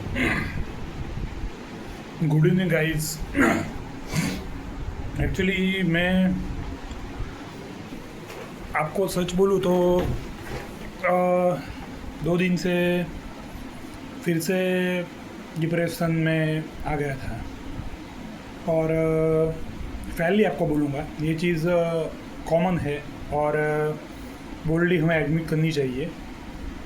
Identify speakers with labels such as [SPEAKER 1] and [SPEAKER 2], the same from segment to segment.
[SPEAKER 1] Good evening guys. Actually मैं आपको सच बोलूँ तो 2 दिन से फिर से डिप्रेशन में आ गया था। और फैनली आपको बोलूँगा ये चीज़ कॉमन है और बोल्डली हमें एडमिट करनी चाहिए,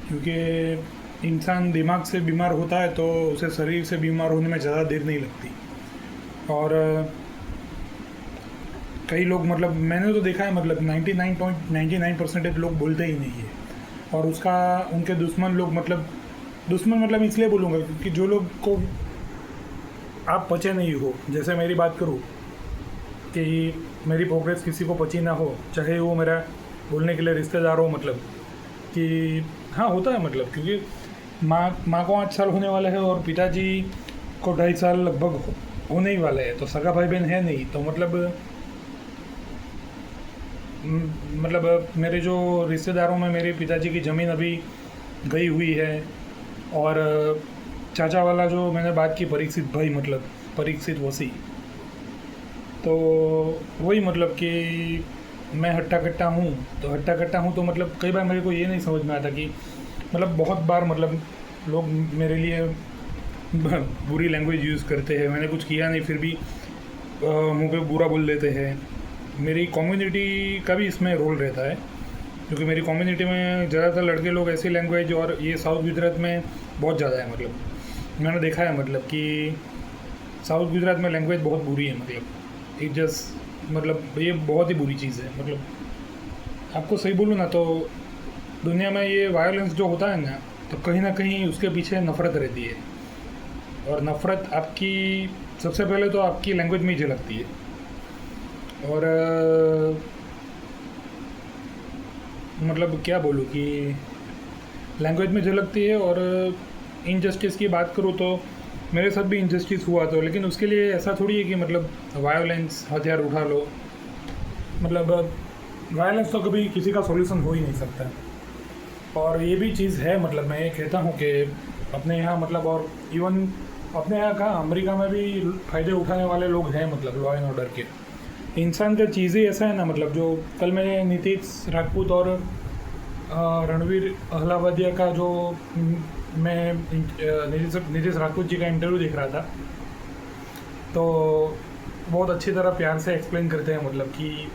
[SPEAKER 1] क्योंकि इंसान दिमाग से बीमार होता है तो उसे शरीर से बीमार होने में ज़्यादा देर नहीं लगती। और कई लोग मतलब मैंने तो देखा है, मतलब 99.99% लोग बोलते ही नहीं है। और उसका उनके दुश्मन लोग, मतलब दुश्मन मतलब इसलिए बोलूँगा क्योंकि जो लोग को आप पचे नहीं हो, जैसे मेरी बात करूँ कि मेरी प्रोग्रेस किसी को पची ना हो, चाहे वो मेरा बोलने के लिए रिश्तेदार हो, मतलब कि हाँ होता है, मतलब क्योंकि माँ को 8 साल होने वाले हैं और पिताजी को 2.5 साल लगभग होने ही वाले हैं, तो सगा भाई बहन है नहीं, तो मतलब मेरे जो रिश्तेदारों में मेरे पिताजी की ज़मीन अभी गई हुई है। और चाचा वाला जो मैंने बात की, परीक्षित भाई, मतलब परीक्षित वसी, तो वही मतलब कि मैं हट्टा कट्टा हूँ, तो मतलब कई बार मेरे को ये नहीं समझ में आता कि मतलब बहुत बार मतलब लोग मेरे लिए बुरी लैंग्वेज यूज़ करते हैं। मैंने कुछ किया नहीं फिर भी मुंह पे बुरा बोल देते हैं। मेरी कम्युनिटी का भी इसमें रोल रहता है, क्योंकि मेरी कम्युनिटी में ज़्यादातर लड़के लोग ऐसी लैंग्वेज, और ये साउथ गुजरात में बहुत ज़्यादा है, मतलब मैंने देखा है मतलब कि साउथ गुजरात में लैंग्वेज बहुत बुरी है, मतलब इट जस्ट मतलब ये बहुत ही बुरी चीज़ है। मतलब आपको सही बोलूँ ना तो दुनिया में ये वायलेंस जो होता है ना, तो कहीं ना कहीं उसके पीछे नफ़रत रहती है। और नफ़रत आपकी सबसे पहले तो आपकी लैंग्वेज में ही झलकती है। और मतलब क्या बोलूँ कि लैंग्वेज में झलकती है। और इनजस्टिस की बात करूँ तो मेरे साथ भी इनजस्टिस हुआ था, लेकिन उसके लिए ऐसा थोड़ी है कि मतलब वायलेंस हथियार उठा लो। मतलब वायलेंस तो कभी किसी का सॉल्यूशन हो ही नहीं सकता। और ये भी चीज़ है, मतलब मैं ये कहता हूँ कि अपने यहाँ मतलब, और इवन अपने यहाँ का अमेरिका में भी फ़ायदे उठाने वाले लोग हैं, मतलब लॉ एंड ऑर्डर के। इंसान का चीज़ ही ऐसा है ना, मतलब जो कल मैंने नीतीश राजपूत और रणवीर अहलावादिया का जो मैं नीतीश राजपूत जी का इंटरव्यू देख रहा था, तो बहुत अच्छी तरह प्यार से एक्सप्लेन करते हैं, मतलब कि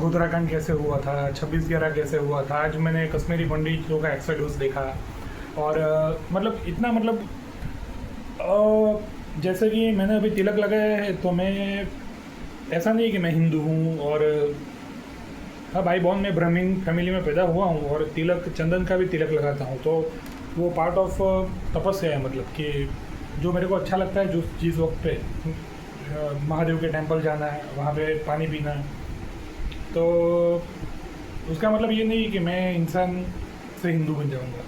[SPEAKER 1] उत्तराखंड कैसे हुआ था, 26/11 कैसे हुआ था। आज मैंने कश्मीरी पंडितों का एक्सोडस देखा। और मतलब इतना मतलब जैसे कि मैंने अभी तिलक लगाया है, तो मैं ऐसा नहीं है कि मैं हिंदू हूँ। और हाँ, भाई बहन में ब्राह्मण फैमिली में पैदा हुआ हूँ और तिलक, चंदन का भी तिलक लगाता हूँ, तो वो पार्ट ऑफ तपस्या है। मतलब कि जो मेरे को अच्छा लगता है, जो जिस वक्त पे महादेव के टेंपल जाना है, वहाँ पे पानी पीना है, तो उसका मतलब ये नहीं कि मैं इंसान से हिंदू बन जाऊँगा।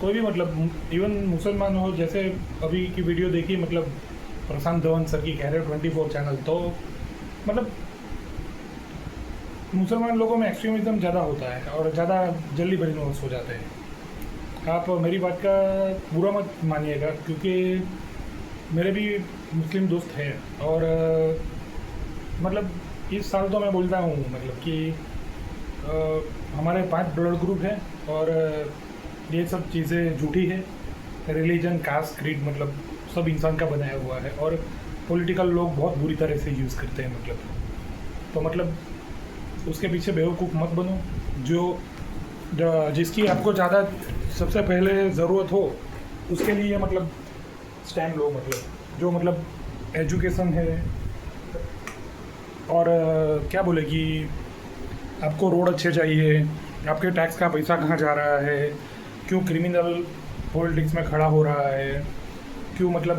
[SPEAKER 1] कोई भी मतलब इवन मुसलमान हो, जैसे अभी की वीडियो देखी, मतलब प्रशांत धवन सर की कह रहे 24 चैनल, तो मतलब मुसलमान लोगों में एक्सट्रीमिज्म ज़्यादा होता है और ज़्यादा जल्दी ब्रेनवॉश हो जाते हैं। आप मेरी बात का बुरा मत मानिएगा, क्योंकि मेरे भी मुस्लिम दोस्त हैं। और मतलब इस साल तो मैं बोलता हूँ मतलब कि हमारे 5 ब्लड ग्रुप हैं, और ये सब चीज़ें झूठी है। रिलीजन, कास्ट, क्रीड, मतलब सब इंसान का बनाया हुआ है, और पॉलिटिकल लोग बहुत बुरी तरह से यूज़ करते हैं। मतलब तो मतलब उसके पीछे बेवकूफ़ मत बनो। जिसकी आपको ज़्यादा सबसे पहले ज़रूरत हो, उसके लिए मतलब स्टैंड लो। मतलब जो मतलब एजुकेशन है, और क्या बोले कि आपको रोड अच्छे चाहिए, आपके टैक्स का पैसा कहाँ जा रहा है, क्यों क्रिमिनल पॉलिटिक्स में खड़ा हो रहा है, क्यों मतलब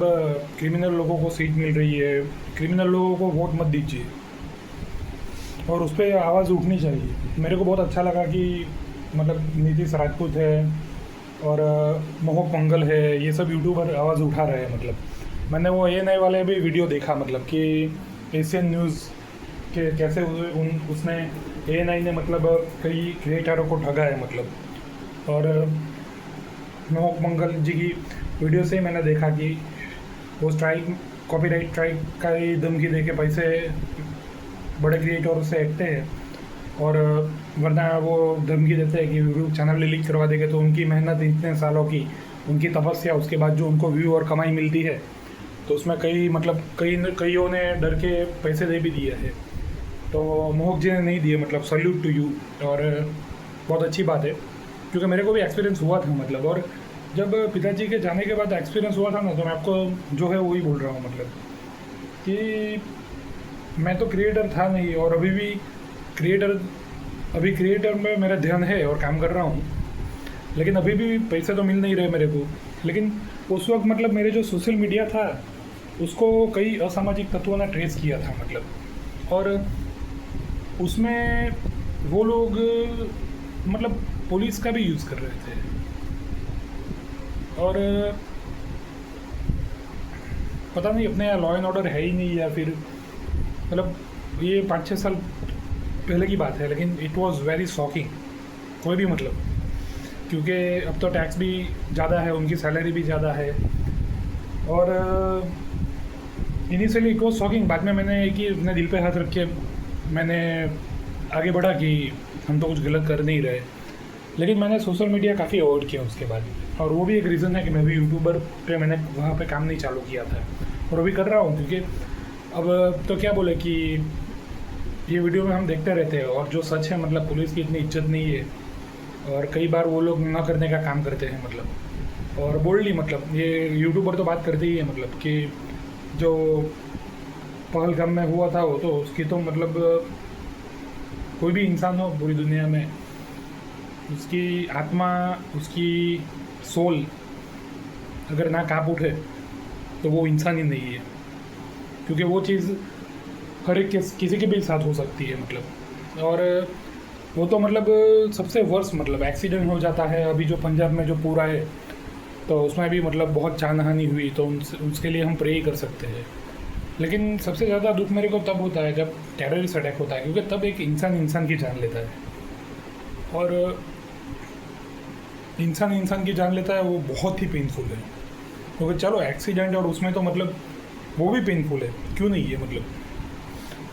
[SPEAKER 1] क्रिमिनल लोगों को सीट मिल रही है, क्रिमिनल लोगों को वोट मत दीजिए। और उस पर आवाज़ उठनी चाहिए। मेरे को बहुत अच्छा लगा कि मतलब नीतीश राजपूत है और मोहक मंगल है, ये सब यूट्यूबर आवाज़ उठा रहे हैं। मतलब मैंने वो ANI वाले भी वीडियो देखा, मतलब कि एशियन न्यूज़ के कैसे उसने ANI ने मतलब कई क्रिएटरों को ठगा है, मतलब। और मोहक मंगल जी की वीडियो से ही मैंने देखा कि वो स्ट्राइक, कॉपीराइट स्ट्राइक का ही धमकी दे के पैसे बड़े क्रिएटर से ऐंठते हैं, और वरना वो धमकी देते हैं कि यूट्यूब चैनल डिलीट करवा देंगे, तो उनकी मेहनत इतने सालों की, उनकी तपस्या, उसके बाद जो उनको व्यू और कमाई मिलती है, तो उसमें कईयों ने डर के पैसे दे भी दिए हैं। तो मोहक जी ने नहीं दिए, मतलब सल्यूट टू यू, और बहुत अच्छी बात है, क्योंकि मेरे को भी एक्सपीरियंस हुआ था मतलब। और जब पिताजी के जाने के बाद एक्सपीरियंस हुआ था ना, तो मैं आपको जो है वही बोल रहा हूँ, मतलब कि मैं तो क्रिएटर था नहीं, और अभी क्रिएटर में मेरा ध्यान है और काम कर रहा हूँ, लेकिन अभी भी पैसे तो मिल नहीं रहे मेरे को। लेकिन उस वक्त मतलब मेरे जो सोशल मीडिया था, उसको कई असामाजिक तत्वों ने ट्रेस किया था मतलब, और उसमें वो लोग मतलब पुलिस का भी यूज़ कर रहे थे, और पता नहीं अपने यहाँ लॉ एंड ऑर्डर है ही नहीं, या फिर मतलब ये 5-6 साल पहले की बात है, लेकिन इट वाज वेरी शॉकिंग। कोई भी मतलब, क्योंकि अब तो टैक्स भी ज़्यादा है, उनकी सैलरी भी ज़्यादा है, और इनिशियली इट वाज शॉकिंग। बाद में मैंने एक ही अपने दिल पे हाथ रख के मैंने आगे बढ़ा कि हम तो कुछ गलत कर नहीं रहे, लेकिन मैंने सोशल मीडिया काफ़ी अवॉइड किया उसके बाद। और वो भी एक रीज़न है कि मैं भी यूट्यूबर पे मैंने वहाँ पे काम नहीं चालू किया था, और अभी कर रहा हूँ, क्योंकि अब तो क्या बोले कि ये वीडियो में हम देखते रहते हैं, और जो सच है मतलब पुलिस की इतनी इज्जत नहीं है, और कई बार वो लोग ना करने का काम करते हैं मतलब, और बोल्डली मतलब ये यूट्यूबर तो बात करते ही है मतलब कि जो पहलगाम में हुआ था वो तो उसकी तो मतलब कोई भी इंसान हो पूरी दुनिया में, उसकी आत्मा, उसकी सोल अगर ना काँप उठे तो वो इंसान ही नहीं है, क्योंकि वो चीज़ हर एक किसी के भी साथ हो सकती है मतलब। और वो तो मतलब सबसे वर्स्ट मतलब एक्सीडेंट हो जाता है, अभी जो पंजाब में जो पूरा है, तो उसमें भी मतलब बहुत जान हानि हुई, तो उसके लिए हम प्रे ही कर सकते हैं। लेकिन सबसे ज़्यादा दुख मेरे को तब होता है जब टेररिस्ट अटैक होता है, क्योंकि तब एक इंसान की जान लेता है, और इंसान की जान लेता है, वो बहुत ही पेनफुल है। क्योंकि चलो एक्सीडेंट और उसमें तो मतलब वो भी पेनफुल है, क्यों नहीं है मतलब,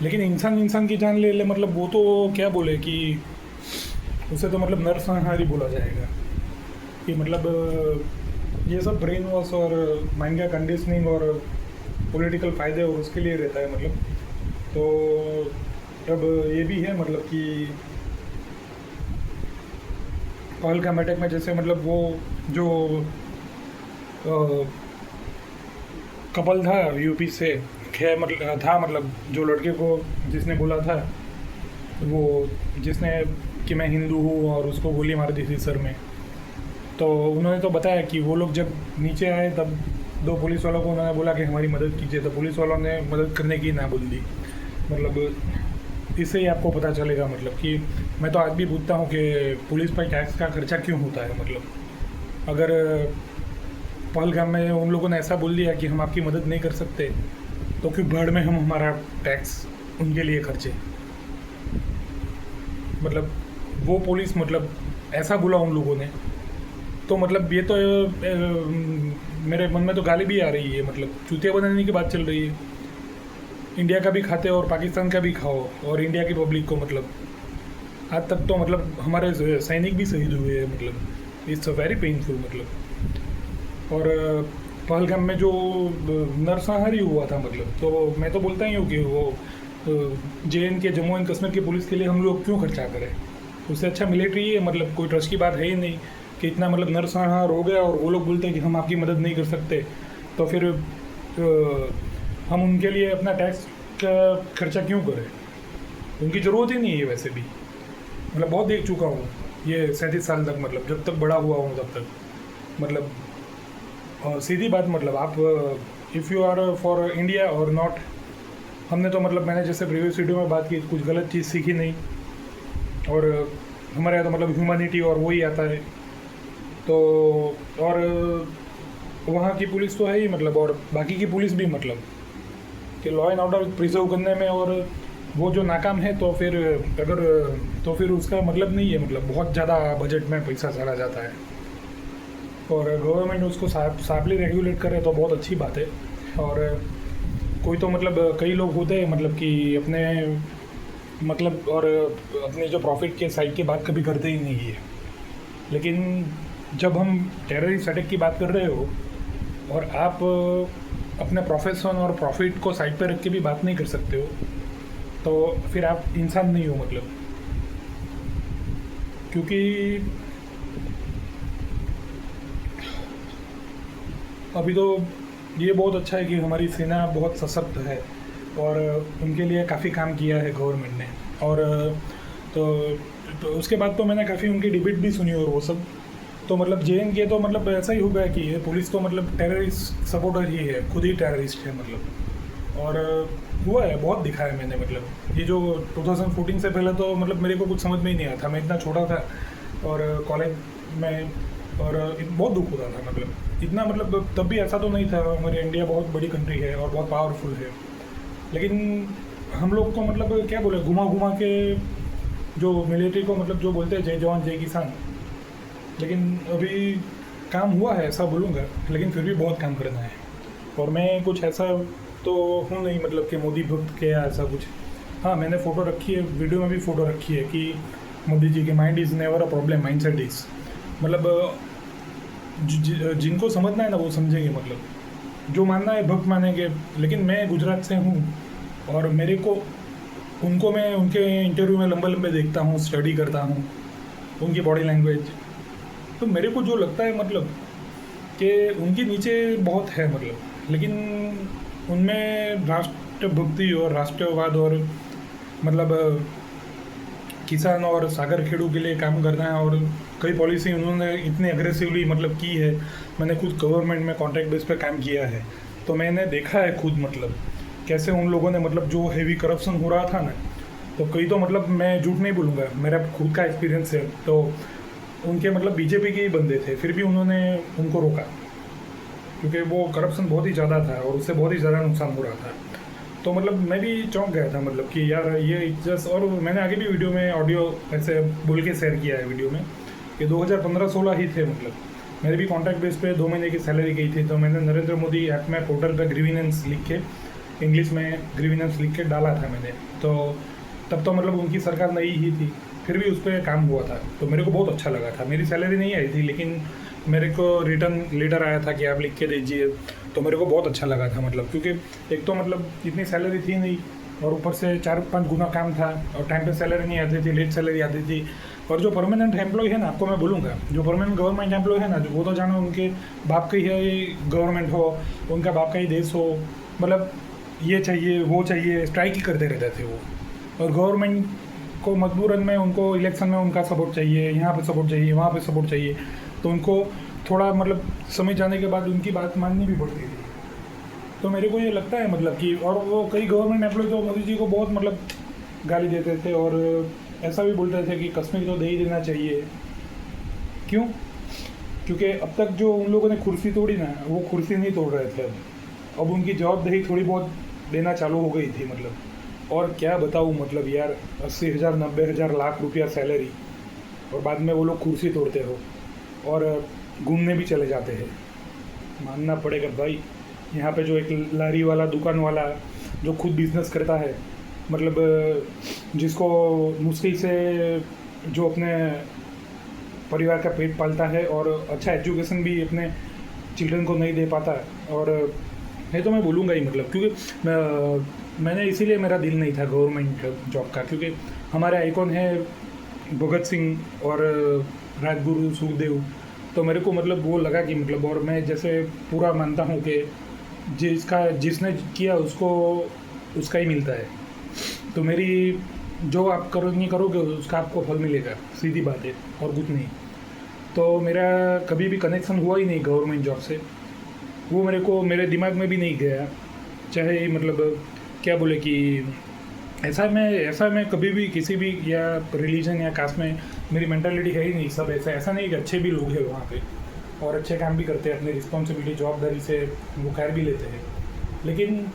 [SPEAKER 1] लेकिन इंसान की जान ले मतलब वो तो क्या बोले कि उसे तो मतलब नरसंहारी बोला जाएगा, कि मतलब ये सब ब्रेन वॉश और माइंड का कंडीशनिंग और पॉलिटिकल फ़ायदे और उसके लिए रहता है मतलब। तो अब ये भी है मतलब कि पहलगाम अटैक में जैसे मतलब वो जो कपल था यूपी से मतलब जो लड़के को जिसने बोला था, वो जिसने कि मैं हिंदू हूँ और उसको गोली मार दी थी सर में, तो उन्होंने तो बताया कि वो लोग जब नीचे आए तब 2 पुलिस वालों को उन्होंने बोला कि हमारी मदद कीजिए, तो पुलिस वालों ने मदद करने की ना बोल दी। मतलब इससे ही आपको पता चलेगा मतलब कि मैं तो आज भी पूछता हूँ कि पुलिस पर टैक्स का खर्चा क्यों होता है। मतलब अगर पहलगाम में उन लोगों ने ऐसा बोल दिया कि हम आपकी मदद नहीं कर सकते, तो क्यों भड़ में हम हमारा टैक्स उनके लिए खर्चे। मतलब वो पुलिस मतलब ऐसा बोला उन लोगों ने, तो मतलब ये तो मेरे मन में तो गाली भी आ रही है, मतलब चूतिया बनाने की बात चल रही है। इंडिया का भी खाते और पाकिस्तान का भी खाओ, और इंडिया की पब्लिक को मतलब आज तक तो मतलब हमारे सैनिक भी शहीद हुए हैं, मतलब इट्स अ वेरी पेनफुल मतलब। और पहलगाम में जो नरसंहारी हुआ था मतलब, तो मैं तो बोलता ही हूँ कि वो JNK जम्मू एंड कश्मीर की पुलिस के लिए हम लोग क्यों खर्चा करें, उससे अच्छा मिलिट्री है। मतलब कोई ट्रस्ट की बात है ही नहीं कि इतना मतलब नरसंहार हो गया और वो लोग बोलते हैं कि हम आपकी मदद नहीं कर सकते, तो फिर हम उनके लिए अपना टैक्स का खर्चा क्यों करें, उनकी ज़रूरत ही नहीं है वैसे भी। मतलब बहुत देख चुका हूँ ये 37 साल तक, मतलब जब तक बड़ा हुआ हूँ तब तक। मतलब सीधी बात, मतलब आप if you are for India और नॉट, हमने तो मतलब मैंने जैसे प्रीवियस वीडियो में बात की, कुछ गलत चीज़ सीखी नहीं, और हमारे यहाँ तो मतलब ह्यूमैनिटी और वही आता है। तो और वहाँ की पुलिस तो है ही मतलब, और बाकी की पुलिस भी मतलब कि लॉ एंड ऑर्डर प्रिजर्व करने में, और वो जो नाकाम है तो फिर उसका मतलब नहीं है, मतलब बहुत ज़्यादा बजट में पैसा चला जाता है। और गवर्नमेंट उसको शार्पली रेगुलेट करे तो बहुत अच्छी बात है। और कोई तो मतलब कई लोग होते हैं मतलब कि अपने मतलब और अपने जो प्रॉफिट के साइड की बात कभी करते ही नहीं है। लेकिन जब हम टेररिस्ट अटैक की बात कर रहे हो और आप अपने प्रोफेशन और प्रॉफिट को साइड पे रख के भी बात नहीं कर सकते हो, तो फिर आप इंसान नहीं हो मतलब। क्योंकि अभी तो ये बहुत अच्छा है कि हमारी सेना बहुत सशक्त है और उनके लिए काफ़ी काम किया है गवर्नमेंट ने। और तो, तो उसके बाद तो मैंने काफ़ी उनकी डिबेट भी सुनी और वो सब। तो मतलब JNK तो मतलब ऐसा ही हो गया कि ये पुलिस तो मतलब टेररिस्ट सपोर्टर ही है, खुद ही टेररिस्ट है मतलब। और हुआ है, बहुत दिखा है मैंने मतलब। ये जो 2014 से पहले तो मतलब मेरे को कुछ समझ में ही नहीं आया था, मैं इतना छोटा था और कॉलेज में, और बहुत दुख होता था मतलब। इतना मतलब तब भी ऐसा तो नहीं था, हमारी इंडिया बहुत बड़ी कंट्री है और बहुत पावरफुल है, लेकिन हम लोग को मतलब क्या बोले, घुमा घुमा के जो मिलिट्री को मतलब जो बोलते हैं जय जवान जय किसान, लेकिन अभी काम हुआ है ऐसा बोलूँगा, लेकिन फिर भी बहुत काम करना है। और मैं कुछ ऐसा तो हूँ नहीं मतलब कि मोदी भक्त के या ऐसा कुछ। हाँ, मैंने फ़ोटो रखी है, वीडियो में भी फ़ोटो रखी है कि मोदी जी के mind is never a problem, mind set is मतलब जिनको समझना है ना वो समझेंगे मतलब। जो मानना है भक्त मानेंगे। लेकिन मैं गुजरात से हूँ और मेरे को उनको मैं उनके इंटरव्यू में लंबे लंबे देखता हूँ, स्टडी करता हूँ उनकी बॉडी लैंग्वेज। तो मेरे को जो लगता है मतलब कि उनके नीचे बहुत है मतलब, लेकिन उनमें राष्ट्रभक्ति और राष्ट्रवाद और मतलब किसान और सागर खेड़ू के लिए काम करना है। और कई पॉलिसी उन्होंने इतने अग्रेसिवली मतलब की है। मैंने खुद गवर्नमेंट में कॉन्ट्रैक्ट बेस पे काम किया है, तो मैंने देखा है खुद मतलब कैसे उन लोगों ने मतलब जो हेवी करप्शन हो रहा था ना, तो कई तो मतलब मैं झूठ नहीं बोलूँगा, मेरा खुद का एक्सपीरियंस है। तो उनके मतलब बीजेपी के ही बंदे थे, फिर भी उन्होंने उनको रोका क्योंकि वो करप्शन बहुत ही ज़्यादा था और उससे बहुत ही ज़्यादा नुकसान हो रहा था। तो मतलब मैं भी चौंक गया था मतलब कि यार ये जस्ट। और मैंने आगे भी वीडियो में ऑडियो ऐसे बोल के शेयर किया है वीडियो में कि 2015-16 ही थे मतलब। मेरे भी कॉन्ट्रैक्ट बेस पे 2 महीने की सैलरी गई थी, तो मैंने नरेंद्र मोदी ऐप में पोर्टल पे ग्रीविनेंस लिख के, इंग्लिश में ग्रीविनेंस लिख के डाला था मैंने। तो तब तो मतलब उनकी सरकार नई ही थी, फिर भी उस पर काम हुआ था, तो मेरे को बहुत अच्छा लगा था। मेरी सैलरी नहीं आई थी, लेकिन मेरे को रिटर्न लेटर आया था कि आप लिख के दीजिए, तो मेरे को बहुत अच्छा लगा था मतलब। क्योंकि एक तो मतलब इतनी सैलरी थी नहीं और ऊपर से 4-5 गुना काम था और टाइम पे सैलरी नहीं आती थी, लेट सैलरी आती थी। और जो परमानेंट एम्प्लॉय है ना, आपको मैं बोलूँगा, जो परमानेंट गवर्नमेंट एम्प्लॉय है ना, वो तो जानो उनके बाप का ही गवर्नमेंट हो, उनका बाप का ही देश हो, मतलब ये चाहिए वो चाहिए, स्ट्राइक ही करते रहते थे वो। और गवर्नमेंट को मजबूरन में उनको इलेक्शन में उनका सपोर्ट चाहिए, यहाँ पे सपोर्ट चाहिए, वहाँ पे सपोर्ट चाहिए, तो उनको थोड़ा मतलब समय जाने के बाद उनकी बात माननी भी पड़ती थी। तो मेरे को ये लगता है मतलब कि, और वो कई गवर्नमेंट एम्प्लॉय तो मोदी जी को बहुत मतलब गाली देते थे और ऐसा भी बोलते थे कि कश्मीर तो दे ही देना चाहिए। क्यों? क्योंकि अब तक जो उन लोगों ने कुर्सी तोड़ी ना, वो कुर्सी नहीं तोड़ रहे थे। अब उनकी जवाबदेही थोड़ी बहुत देना चालू हो गई थी मतलब। और क्या बताऊँ मतलब यार, 80,000 90,000 लाख रुपया सैलरी, और बाद में वो लोग कुर्सी तोड़ते हो और घूमने भी चले जाते हैं। मानना पड़ेगा भाई, यहाँ पे जो एक लारी वाला, दुकान वाला जो खुद बिजनेस करता है, मतलब जिसको मुश्किल से जो अपने परिवार का पेट पालता है और अच्छा एजुकेशन भी अपने चिल्ड्रन को नहीं दे पाता। और ये तो मैं बोलूँगा ही मतलब, क्योंकि मैंने इसीलिए मेरा दिल नहीं था गवर्नमेंट जॉब का, क्योंकि हमारे आइकॉन है भगत सिंह और राजगुरु सुखदेव। तो मेरे को मतलब वो लगा कि मतलब, और मैं जैसे पूरा मानता हूँ कि जिसने किया उसको उसका ही मिलता है। तो मेरी जो आप करोगे उसका आपको फल मिलेगा, सीधी बात है और कुछ नहीं। तो मेरा कभी भी कनेक्शन हुआ ही नहीं गवर्नमेंट जॉब से, वो मेरे दिमाग में भी नहीं गया। चाहे मतलब क्या बोले कि ऐसा मैं कभी भी किसी भी या रिलीजन या कास्ट में मेरी मेंटालिटी है ही नहीं। सब ऐसा नहीं कि अच्छे भी लोग हैं वहाँ पे और अच्छे काम भी करते हैं, अपनी रिस्पॉन्सिबिलिटी जवाबदारी से वो खैर भी लेते हैं। लेकिन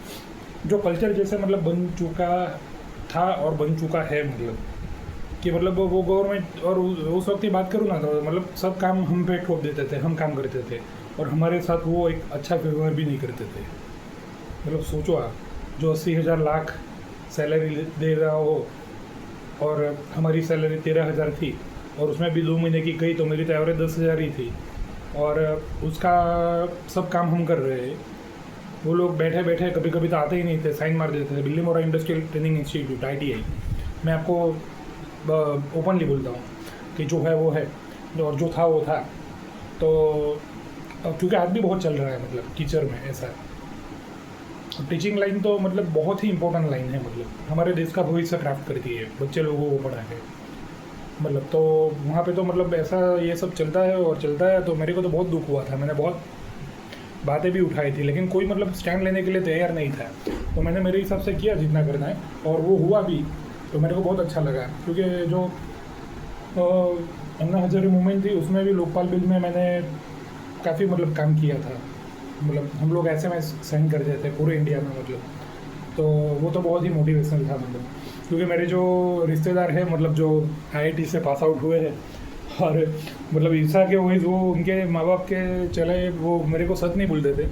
[SPEAKER 1] जो कल्चर जैसे मतलब बन चुका था और बन चुका है मतलब, कि मतलब वो गवर्नमेंट, और उस वक्त की बात करूँ ना तो मतलब सब काम हम पे ठोप देते थे, हम काम करते थे और हमारे साथ वो एक अच्छा व्यवहार भी नहीं करते थे। मतलब सोचो आप, जो 80,000 लाख सैलरी दे रहा हो और हमारी सैलरी 13,000 थी और उसमें भी 2 महीने की गई तो मेरी तो एवरेज 10,000 ही थी और उसका सब काम हम कर रहे हैं। वो लोग बैठे बैठे कभी कभी तो आते ही नहीं थे, साइन मार देते थे। Billimora industrial training institute ITI, मैं आपको ओपनली बोलता हूँ कि जो है वो है, और जो था वो था। तो क्योंकि आज भी बहुत चल रहा है मतलब टीचर में ऐसा। टीचिंग लाइन तो मतलब बहुत ही इंपॉर्टेंट लाइन है, मतलब हमारे देश का भविष्य क्राफ्ट करती है, बच्चे लोगों को पढ़ा है मतलब। तो वहाँ पे तो मतलब ऐसा ये सब चलता है और चलता है, तो मेरे को तो बहुत दुख हुआ था। मैंने बहुत बातें भी उठाई थी लेकिन कोई मतलब स्टैंड लेने के लिए तैयार नहीं था। तो मैंने मेरे हिसाब से किया जितना करना है और वो हुआ भी, तो मेरे को बहुत अच्छा लगा। क्योंकि जो अन्ना हजारे मूवमेंट थी उसमें भी लोकपाल बिल में मैंने काफ़ी मतलब काम किया था। मतलब हम लोग SMS सेंड करते थे पूरे इंडिया में मतलब। तो वो तो बहुत ही मोटिवेशनल था मतलब। क्योंकि मेरे जो रिश्तेदार हैं मतलब जो IIT से पास आउट हुए हैं और मतलब ईर्षा के वही वो उनके माँ बाप के चले, वो मेरे को सच नहीं बोलते थे,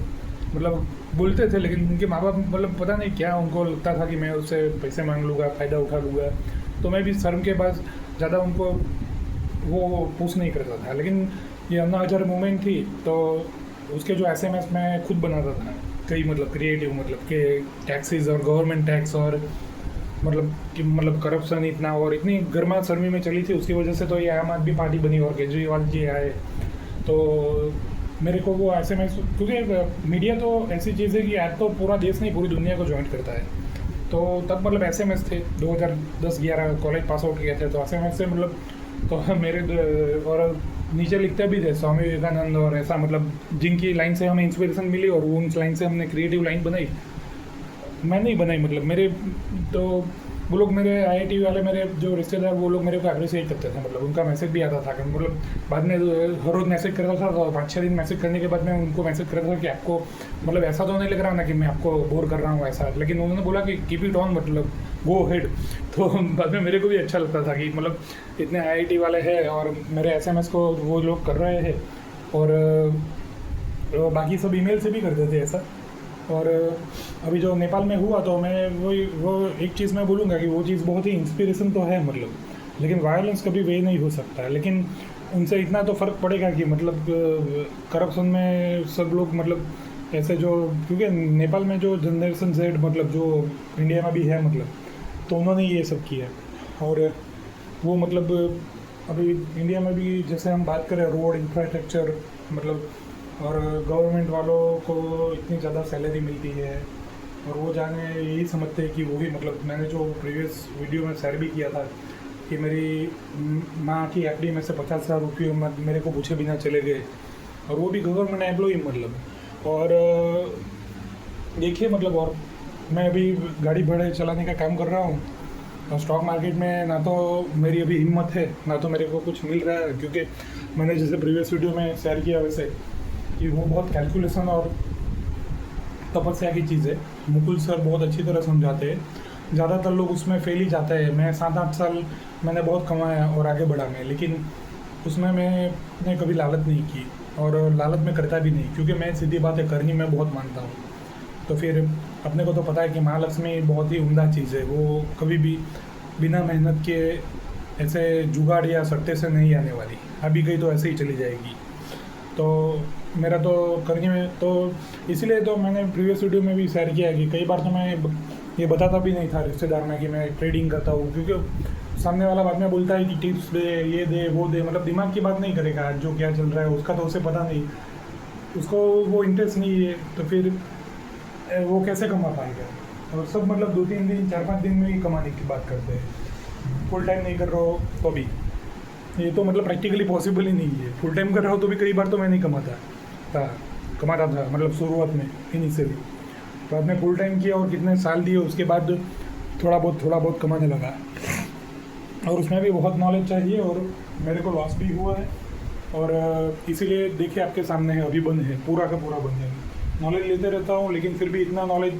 [SPEAKER 1] मतलब बोलते थे लेकिन उनके माँ बाप मतलब पता नहीं क्या उनको लगता था कि मैं उससे पैसे मांग लूँगा, फ़ायदा उठा लूँगा। तो मैं भी शर्म के पास ज़्यादा उनको वो पूछ नहीं करता था। लेकिन ये अन्ना हजारे मूवमेंट थी तो उसके जो SMS मैं खुद बनाता था कई मतलब क्रिएटिव, मतलब कि टैक्सेस और गवर्नमेंट टैक्स और मतलब कि मतलब करप्शन इतना और इतनी गर्मा सर्मी में चली थी, उसकी वजह से तो ये आम आदमी पार्टी बनी और केजरीवाल जी आए। तो मेरे को वो SMS, क्योंकि मीडिया तो ऐसी चीज़ है कि आज तो पूरा देश नहीं पूरी दुनिया को ज्वाइन करता है। तो तब मतलब SMS थे 2010-11 कॉलेज पास आउट किए थे तो SMS से मतलब तो मेरे और नीचे लिखते भी थे स्वामी विवेकानंद और ऐसा, मतलब जिनकी लाइन से हमें इंस्पिरेशन मिली और उन लाइन से हमने क्रिएटिव लाइन बनाई। मैं नहीं बनाई मतलब मेरे तो वो लोग, मेरे IIT वाले मेरे जो रिश्तेदार वो लोग मेरे को अप्रिशिएट करते थे। मतलब उनका मैसेज भी आता था कि मतलब बाद में हर रोज़ मैसेज करता था, तो 5-6 दिन मैसेज करने के बाद मैं उनको मैसेज करता था कि आपको मतलब ऐसा तो नहीं लग रहा ना कि मैं आपको बोर कर रहा हूँ ऐसा। लेकिन उन्होंने बोला कि कीप इट ऑन, मतलब गो हेड। तो बाद में मेरे को भी अच्छा लगता था कि मतलब इतने IIT वाले हैं और मेरे SMS को वो लोग कर रहे हैं। और बाकी सब ईमेल से भी करते थे ऐसा। और अभी जो नेपाल में हुआ तो मैं वो एक चीज़ मैं बोलूँगा कि वो चीज़ बहुत ही इंस्पिरेशन तो है मतलब, लेकिन वायलेंस कभी वे नहीं हो सकता है। लेकिन उनसे इतना तो फ़र्क पड़ेगा कि मतलब करप्शन में सब लोग मतलब ऐसे जो, क्योंकि नेपाल में जो जनरेशन Z मतलब जो इंडिया में भी है मतलब, तो उन्होंने ये सब किया। और वो मतलब अभी इंडिया में भी जैसे हम बात करें रोड इंफ्रास्ट्रक्चर मतलब, और गवर्नमेंट वालों को इतनी ज़्यादा सैलरी मिलती है और वो जाने यही समझते हैं कि वो ही मतलब, मैंने जो प्रीवियस वीडियो में शेयर भी किया था कि मेरी माँ की FD में से 50,000 रुपये मेरे को पूछे बिना चले गए, और वो भी गवर्नमेंट एम्प्लॉई मतलब। और देखिए मतलब, और मैं अभी गाड़ी बड़े चलाने का काम कर रहा हूँ और स्टॉक मार्केट में ना तो मेरी अभी हिम्मत है ना तो मेरे को कुछ मिल रहा है। क्योंकि मैंने जैसे प्रीवियस वीडियो में शेयर किया वैसे कि वो बहुत कैलकुलेशन और तपस्या की चीज़ है। मुकुल सर बहुत अच्छी तरह समझाते हैं, ज़्यादातर लोग उसमें फेल ही जाते हैं। मैं 7-8 साल मैंने बहुत कमाया और आगे बढ़ा मैं, लेकिन उसमें मैंने कभी लालच नहीं की और लालच में करता भी नहीं, क्योंकि मैं सीधी बात है करनी मैं बहुत मानता हूँ। तो फिर अपने को तो पता है कि महालक्ष्मी बहुत ही उम्दा चीज़ है, वो कभी भी बिना मेहनत के ऐसे जुगाड़ या सट्टे से नहीं आने वाली। अभी गई तो ऐसे ही चली जाएगी। तो मेरा तो करने में तो इसीलिए तो मैंने प्रीवियस वीडियो में भी शेयर किया है कि कई बार तो मैं ये बताता भी नहीं था रिश्तेदार में कि मैं ट्रेडिंग करता हूँ, क्योंकि सामने वाला बाद में बोलता है कि टिप्स दे, ये दे, वो दे, मतलब दिमाग की बात नहीं करेगा। जो क्या चल रहा है उसका तो उसे पता नहीं, उसको वो इंटरेस्ट नहीं है, तो फिर वो कैसे कमा पाएगा। और सब मतलब 2-3 दिन 4-5 दिन में ही कमाने की बात करते हैं। फुल टाइम नहीं कर रहे हो तो भी ये तो मतलब प्रैक्टिकली पॉसिबल ही नहीं है। फुल टाइम कर रहा हो तो भी कई बार तो मैं नहीं कमाता था मतलब शुरुआत में इनिशियली। बाद में फुल टाइम किया और कितने साल दिए, उसके बाद थोड़ा बहुत कमाने लगा। और उसमें भी बहुत नॉलेज चाहिए और मेरे को लॉस भी हुआ है। और इसीलिए देखिए आपके सामने है, अभी बंद है, पूरा का पूरा बंद है। नॉलेज लेते रहता हूँ लेकिन फिर भी इतना नॉलेज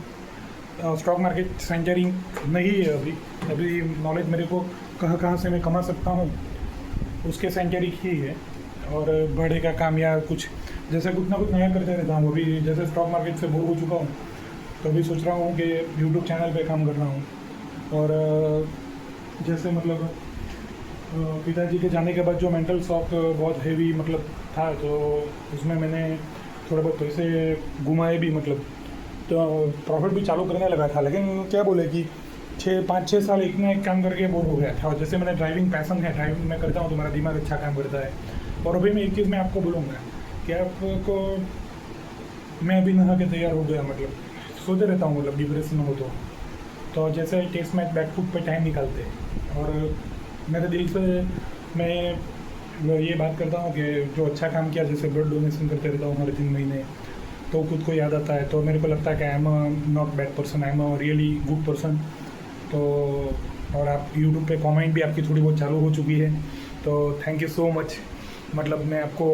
[SPEAKER 1] स्टॉक मार्केट सेंचरिंग नहीं है अभी नॉलेज मेरे को कहाँ कहाँ से मैं कमा सकता हूँ उसके सेंचुरी की है। और बड़े का काम या कुछ जैसे कुछ ना कुछ नया करते रहता हूँ। अभी जैसे स्टॉक मार्केट से बोर हो चुका हूँ तो अभी सोच रहा हूँ कि यूट्यूब चैनल पे काम कर रहा हूँ। और जैसे मतलब पिताजी के जाने के बाद जो मेंटल शॉक बहुत हैवी मतलब था, तो उसमें मैंने थोड़े बहुत पैसे घुमाए भी मतलब, तो प्रॉफिट भी चालू करने लगा था। लेकिन क्या बोले कि 5-6 साल एक ना एक काम करके बोर हो गया था। और जैसे मैंने ड्राइविंग पैसन है, ड्राइविंग मैं करता हूँ तो मेरा दिमाग अच्छा काम करता है। और अभी मैं एक चीज़ मैं आपको बोलूँगा कि आपको, मैं अभी नहा के तैयार हो गया, मतलब सोते रहता हूँ मतलब डिप्रेशन में हो तो जैसे टेस्ट मैच बैकफुट पे टाइम निकालते हैं। और मेरे दिल से मैं ये बात करता हूँ कि जो अच्छा काम किया, जैसे ब्लड डोनेशन करते रहता हूँ हर 3 महीने, तो खुद को याद आता है। तो मेरे को लगता है कि I am not bad person, I am really good person. तो और आप यूट्यूब पे कमेंट भी आपकी थोड़ी बहुत चालू हो चुकी है, तो थैंक यू सो मच। मतलब मैं आपको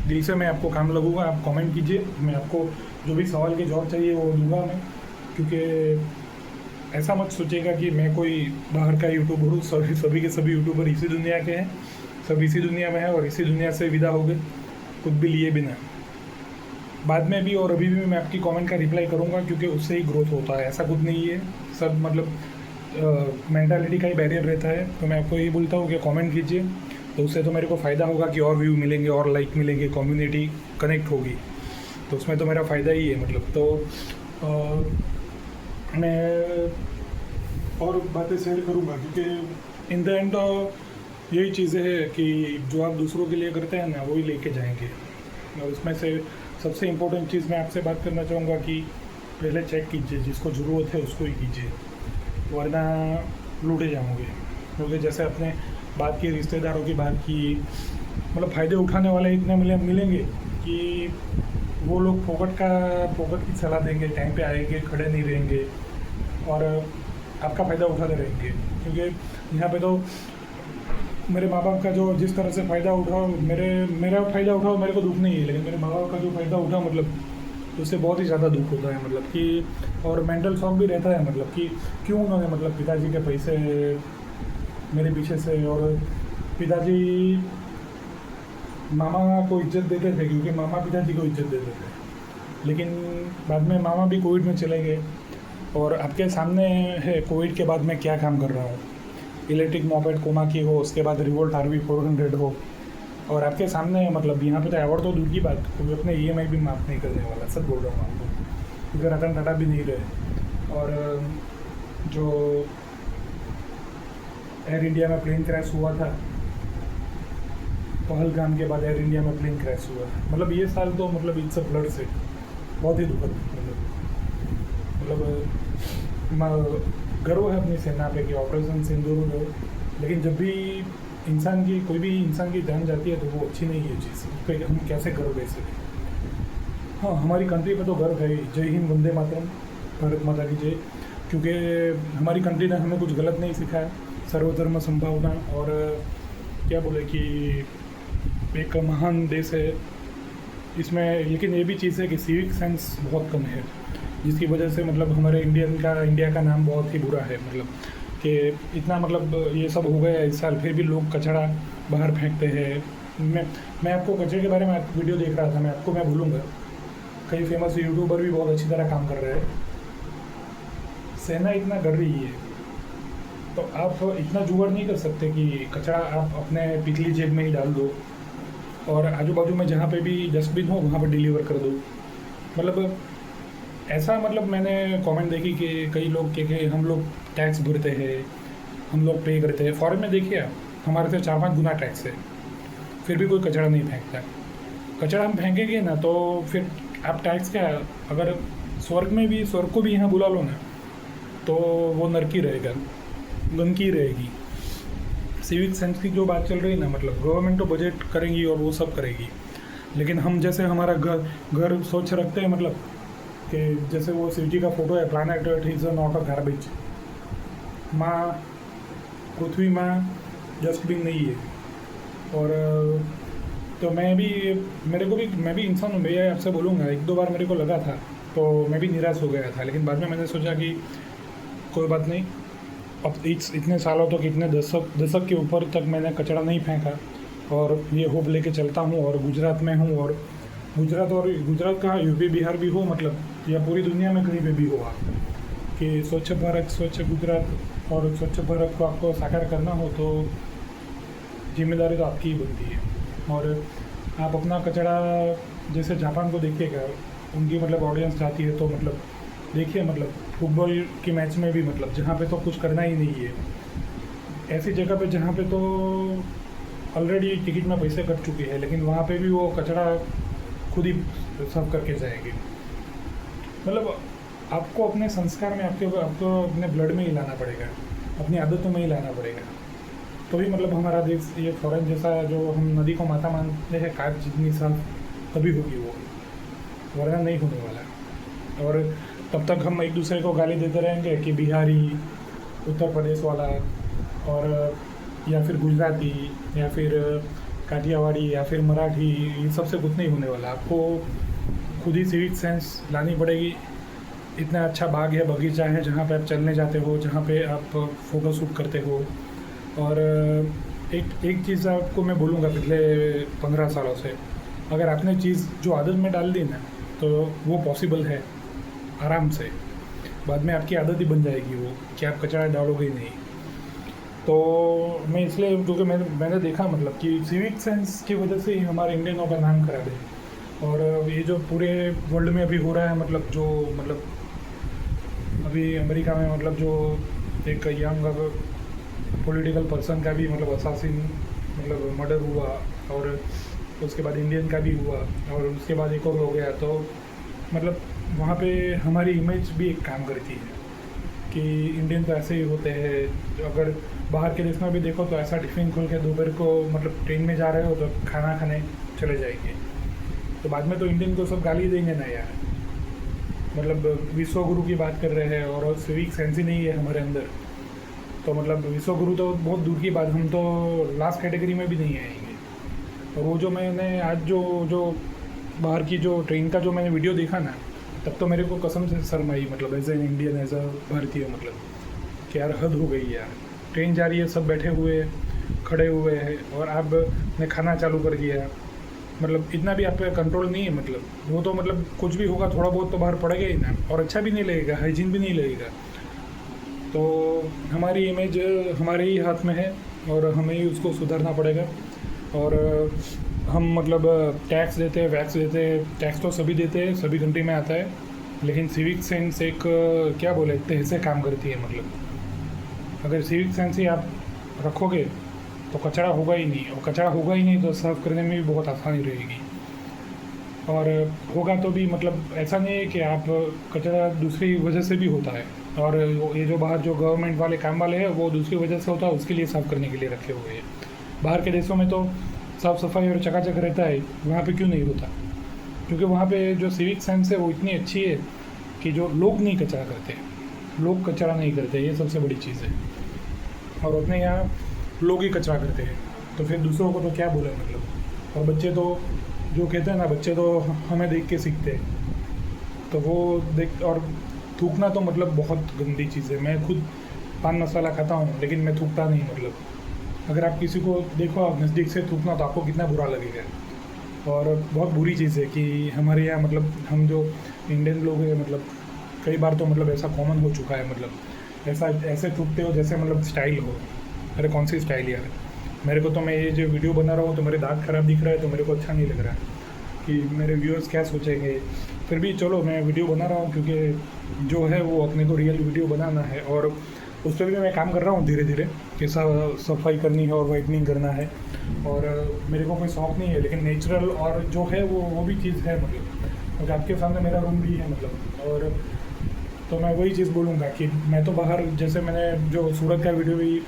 [SPEAKER 1] दिल से मैं आपको काम लगूंगा, आप कमेंट कीजिए, मैं आपको जो भी सवाल के जवाब चाहिए वो दूंगा मैं। क्योंकि ऐसा मत सोचिएगा कि मैं कोई बाहर का यूट्यूबर हूँ। सभी के सभी यूट्यूबर इसी दुनिया के हैं, सब इसी दुनिया में है और इसी दुनिया से विदा हो गए कुछ भी लिए बिना। बाद में भी और अभी भी मैं आपकी कमेंट का रिप्लाई करूँगा, क्योंकि उससे ही ग्रोथ होता है, ऐसा कुछ नहीं है। सब मतलब मेंटालिटी का ही बैरियर रहता है। तो मैं आपको यही बोलता हूँ कि कमेंट कीजिए, तो उससे तो मेरे को फ़ायदा होगा कि और व्यू मिलेंगे और लाइक मिलेंगे, कम्युनिटी कनेक्ट होगी, तो उसमें तो मेरा फ़ायदा ही है मतलब। तो मैं और बातें शेयर करूँगा, क्योंकि इन द एंड यही चीज़ें हैं कि जो आप दूसरों के लिए करते हैं ना, वही लेके जाएंगे। और उसमें से सबसे इम्पोर्टेंट चीज़ मैं आपसे बात करना चाहूँगा कि पहले चेक कीजिए, जिसको ज़रूरत है उसको ही कीजिए, वरना लूटे जाओगे। क्योंकि जैसे अपने बात की, रिश्तेदारों की बात की, मतलब फ़ायदे उठाने वाले इतने मिलेंगे कि वो लोग फोकट की सलाह देंगे, टाइम पे आएंगे, खड़े नहीं रहेंगे और आपका फ़ायदा उठाते रहेंगे। क्योंकि यहाँ पे तो मेरे माँ बाप का जो जिस तरह से फ़ायदा उठाओ, मेरा फ़ायदा उठाओ, मेरे को दुख नहीं है, लेकिन मेरे माँ बाप का जो फ़ायदा उठा मतलब उससे बहुत ही ज़्यादा दुख होता है। मतलब कि और मेंटल शॉक भी रहता है, मतलब कि क्यों उन्होंने मतलब पिताजी के पैसे मेरे पीछे से। और पिताजी मामा को इज्जत देते थे, क्योंकि मामा पिताजी को इज्जत देते थे। लेकिन बाद में मामा भी कोविड में चले गए। और आपके सामने है कोविड के बाद मैं क्या काम कर रहा हूँ। इलेक्ट्रिक मोपेड कोमा की हो, उसके बाद रिवोल्ट RV 400 हो, और आपके सामने है। मतलब यहाँ पे तो अवार्ड तो दूर की बात, कोई अपने EMI भी माफ़ नहीं करने वाला, सब बोल रहा हूँ आपको, क्योंकि रतन टाटा भी नहीं रहे। और जो एयर इंडिया में प्लेन क्रैश हुआ था, पहलगाम के बाद एयर इंडिया में प्लेन क्रैश हुआ, मतलब ये साल तो मतलब इट्स अ ब्लड से बहुत ही दुखद। मतलब गर्व है अपनी सेना पे कि ऑपरेशन सिंदूर हो। लेकिन जब भी कोई भी इंसान की जान जाती है तो वो अच्छी नहीं है चीज़, उस पर हम कैसे गर्व दे सकें। हाँ, हमारी कंट्री पे तो गर्व है ही। जय हिंद, वंदे मातरम, भारत माता की जय। क्योंकि हमारी कंट्री ने हमें कुछ गलत नहीं सिखाया, सर्वधर्म संभावना। और क्या बोले कि एक महान देश है इसमें। लेकिन ये भी चीज़ है कि सिविक सेंस बहुत कम है, जिसकी वजह से मतलब हमारे इंडिया का नाम बहुत ही बुरा है। मतलब कि इतना मतलब ये सब हो गया इस साल, फिर भी लोग कचरा बाहर फेंकते हैं। मैं आपको कचरे के बारे में वीडियो देख रहा था, मैं भूलूँगा। कई फेमस यूट्यूबर भी बहुत अच्छी तरह काम कर रहे हैं। सेना इतना कर रही है तो आप इतना जुगाड़ नहीं कर सकते कि कचरा आप अपने पिछली जेब में ही डाल दो और आजू बाजू में जहाँ पे भी डस्टबिन हो वहाँ पर डिलीवर कर दो। मतलब ऐसा, मतलब मैंने कमेंट देखी कि कई लोग कि हम लोग टैक्स भरते हैं, हम लोग पे करते हैं। फॉरेन में देखिए आप, हमारे से 4-5 गुना टैक्स है, फिर भी कोई कचरा नहीं फेंकता। कचरा हम फेंकेंगे ना तो फिर आप टैक्स क्या, अगर स्वर्ग को भी यहाँ बुला लो ना तो वो नरकी रहेगा, गंदगी रहेगी। सिविक सेंस की जो बात चल रही है ना, मतलब गवर्नमेंट तो बजट करेंगी और वो सब करेगी, लेकिन हम जैसे हमारा घर स्वच्छ रखते हैं, मतलब कि जैसे वो शिव जी का फोटो है, planet earth is not a garbage, माँ पृथ्वी माँ डस्टबिन नहीं है। और तो मैं भी इंसान हूँ, मैं आपसे बोलूँगा, 1-2 बार मेरे को लगा था तो मैं भी निराश हो गया था। लेकिन बाद में मैंने सोचा कि कोई बात नहीं, अब इतने सालों तक इतने दशक के ऊपर तक मैंने कचरा नहीं फेंका और ये होप लेके चलता हूँ और गुजरात में हूँ और गुजरात का यूपी बिहार भी हो मतलब या पूरी दुनिया में कहीं पे भी हो आप कि स्वच्छ भारत स्वच्छ गुजरात और स्वच्छ भारत को आपको साकार करना हो तो जिम्मेदारी तो आपकी ही बनती है। और आप अपना कचरा जैसे जापान को देखिएगा, उनकी मतलब ऑडियंस जाती है तो मतलब देखिए मतलब फुटबॉल के मैच में भी मतलब जहाँ पे तो कुछ करना ही नहीं है, ऐसी जगह पे जहाँ पे तो ऑलरेडी टिकट में पैसे कट चुके हैं लेकिन वहाँ पे भी वो कचरा खुद ही सर्व करके जाएगी। मतलब आपको अपने संस्कार में आपको अपने ब्लड में ही लाना पड़ेगा, अपनी आदतों में ही लाना पड़ेगा, तो भी मतलब हमारा देश ये फॉरेन जैसा जो हम नदी को माता मानते हैं काट जितनी साफ तभी होगी वो, वरना नहीं होने वाला। और तब तक हम एक दूसरे को गाली देते रहेंगे कि बिहारी, उत्तर प्रदेश वाला और या फिर गुजराती या फिर काठियावाड़ी या फिर मराठी, इन सब से कुछ नहीं होने वाला। आपको खुद ही सिविक सेंस लानी पड़ेगी। इतना अच्छा बाग है, बगीचा है जहाँ पे आप चलने जाते हो, जहाँ पे आप फोटो शूट करते हो। और एक चीज़ आपको मैं बोलूँगा, पिछले 15 सालों से अगर आपने चीज़ जो आदत में डाल दी ना तो वो पॉसिबल है आराम से, बाद में आपकी आदत ही बन जाएगी वो कि आप कचरा डालोगे ही नहीं। तो मैं इसलिए क्योंकि मैंने देखा मतलब कि सिविक सेंस की वजह से ही हमारे इंडियनों का नाम खराब है। और ये जो पूरे वर्ल्ड में अभी हो रहा है मतलब अभी अमेरिका में मतलब जो एक यंग पॉलिटिकल पर्सन का भी मतलब असासिन मतलब मर्डर हुआ और उसके बाद इंडियन का भी हुआ और उसके बाद एक और हो गया, तो मतलब वहाँ पे हमारी इमेज भी एक काम करती है कि इंडियन तो ऐसे ही होते हैं। अगर बाहर के देश में भी देखो तो ऐसा टिफ़िन खोल के दोपहर को मतलब ट्रेन में जा रहे हो तो खाना खाने चले जाएंगे, तो बाद में तो इंडियन को सब गाली देंगे ना यार। मतलब विश्व गुरु की बात कर रहे हैं और सिविक सेंस ही नहीं है हमारे अंदर, तो मतलब विश्व गुरु तो बहुत दूर की बात, हम तो लास्ट कैटेगरी में भी नहीं आएंगे। और वो जो मैंने आज जो बाहर की जो ट्रेन का जो मैंने वीडियो देखा ना, तब तो मेरे को कसम से शर्म आई, मतलब as an Indian, as a भारतीय, मतलब कि यार हद हो गई यार। ट्रेन जा रही है, सब बैठे हुए खड़े हुए हैं और आपने खाना चालू कर दिया, मतलब इतना भी आप पे कंट्रोल नहीं है। मतलब वो तो मतलब कुछ भी होगा थोड़ा बहुत तो बाहर पड़ेगा ही ना, और अच्छा भी नहीं लगेगा, हाइजीन भी नहीं लगेगा। तो हमारी इमेज हमारे ही हाथ में है और हमें ही उसको सुधारना पड़ेगा। और हम मतलब टैक्स देते हैं, वैक्स देते हैं, टैक्स तो सभी देते हैं, सभी कंट्री में आता है, लेकिन सिविक सेंस एक क्या बोले तहसे काम करती है। मतलब अगर सिविक सेंस ही आप रखोगे तो कचरा होगा ही नहीं, और कचरा होगा ही नहीं तो सर्व करने में भी बहुत आसानी रहेगी। और होगा तो भी मतलब ऐसा नहीं है कि आप कचरा दूसरी वजह से भी होता है, और ये जो बाहर जो गवर्नमेंट वाले काम वाले हैं वो दूसरी वजह से होता है, उसके लिए साफ़ करने के लिए रखे हुए हैं। बाहर के देशों में तो साफ़ सफाई और चकाचक रहता है, वहाँ पे क्यों नहीं होता? क्योंकि वहाँ पे जो सिविक सेंस है वो इतनी अच्छी है कि जो लोग नहीं कचरा करते, लोग कचरा नहीं करते, ये सबसे बड़ी चीज़ है। और अपने यहाँ लोग ही कचरा करते हैं, तो फिर दूसरों को तो क्या बोले मतलब। और बच्चे तो जो कहते हैं ना, बच्चे तो हमें देख के सीखते हैं, तो वो देख। और थूकना तो मतलब बहुत गंदी चीज़ है। मैं खुद पान मसाला खाता हूँ लेकिन मैं थूकता नहीं। मतलब अगर आप किसी को देखो आप नज़दीक से थूकना तो आपको कितना बुरा लगेगा। और बहुत बुरी चीज़ है कि हमारे यहाँ मतलब हम जो इंडियन लोग हैं, मतलब कई बार तो मतलब ऐसा कॉमन हो चुका है, मतलब ऐसे थूकते हो जैसे मतलब स्टाइल हो। अरे कौन सी स्टाइल यार? मेरे को तो, मैं ये जो वीडियो बना रहा हूँ तो मेरे दांत खराब दिख रहा है तो मेरे को अच्छा नहीं लग रहा कि मेरे व्यूअर्स क्या सोचेंगे। फिर भी चलो मैं वीडियो बना रहा हूँ क्योंकि जो है वो अपने को रियल वीडियो बनाना है, और उस पर भी मैं काम कर रहा हूँ धीरे धीरे कि सफाई करनी है और वाइटनिंग करना है। और मेरे को कोई शौक नहीं है, लेकिन नेचुरल और जो है वो भी चीज़ है। मतलब और आपके सामने मेरा रूम भी है मतलब। और तो मैं वही चीज़ बोलूँगा कि मैं तो बाहर, जैसे मैंने जो सूरत का वीडियो भी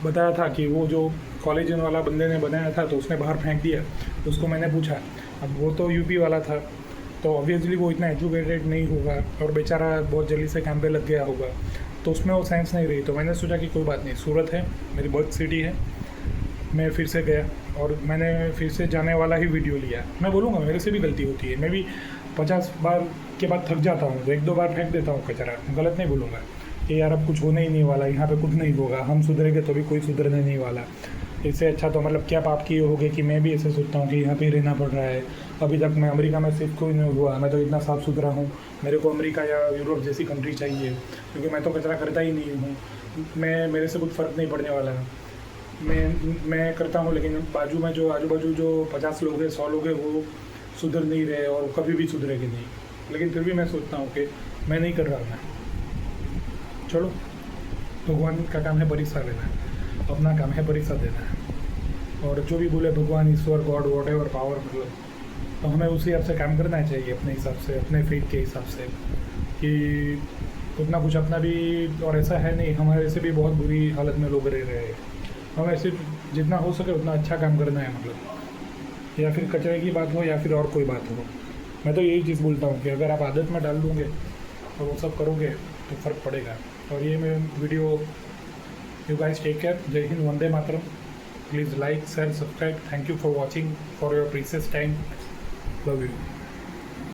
[SPEAKER 1] बताया था कि वो जो कॉलेज वाला बंदे ने बनाया था तो उसने बाहर फेंक दिया, उसको मैंने पूछा, अब वो तो यूपी वाला था तो ऑब्वियसली वो इतना एजुकेटेड नहीं होगा और बेचारा बहुत जल्दी से काम पे लग गया होगा, तो उसमें वो सेंस नहीं रही। तो मैंने सोचा कि कोई बात नहीं, सूरत है, मेरी बर्थ सिटी है, मैं फिर से गया और मैंने फिर से जाने वाला ही वीडियो लिया। मैं बोलूँगा मेरे से भी गलती होती है, मैं भी 50 बार के बाद थक जाता हूँ तो 1-2 बार फेंक देता हूँ कचरा, गलत नहीं बोलूँगा, कि यार अब कुछ होने ही नहीं वाला, यहाँ पे कुछ नहीं होगा, हम सुधरेंगे तो भी कोई सुधरने नहीं वाला। इससे अच्छा तो मतलब क्या पाप किए होगे कि मैं भी ऐसे सोचता हूँ कि यहाँ पे ही रहना पड़ रहा है। अभी तक मैं अमेरिका में शिफ्ट कोई नहीं हुआ, मैं तो इतना साफ सुथरा हूँ। मेरे को अमेरिका या यूरोप जैसी कंट्री चाहिए, क्योंकि मैं तो कचरा करता ही नहीं हूँ। मेरे से कुछ फ़र्क नहीं पड़ने वाला है। मैं करता हूँ, लेकिन बाजू में जो आजू बाजू जो 50 लोग हैं, 100 लोग हैं, वो सुधर नहीं रहे और कभी भी सुधरेंगे नहीं। लेकिन फिर भी मैं सोचता हूँ कि मैं नहीं कर रहा मैं। चलो, भगवान का काम है परीक्षा लेना, अपना काम है परीक्षा देना है। और जो भी बोले भगवान, ईश्वर, गॉड, वॉट एवर पावर, मतलब तो हमें उसी हिसाब से काम करना चाहिए, अपने हिसाब से, अपने फेथ के हिसाब से, कि उतना कुछ अपना भी। और ऐसा है नहीं, हमारे से भी बहुत बुरी हालत में लोग रह रहे हैं। हमें सिर्फ जितना हो सके उतना अच्छा काम करना है, मतलब या फिर कचरे की बात हो या फिर और कोई बात हो। मैं तो यही चीज़ बोलता हूँ कि अगर आप आदत में डाल दोगे और वो सब करोगे तो फ़र्क पड़ेगा। और ये मैं video, you guys take care, जय हिंद, वंदे मातरम। Please like, share, subscribe. Thank you for watching, for your precious time. Love you.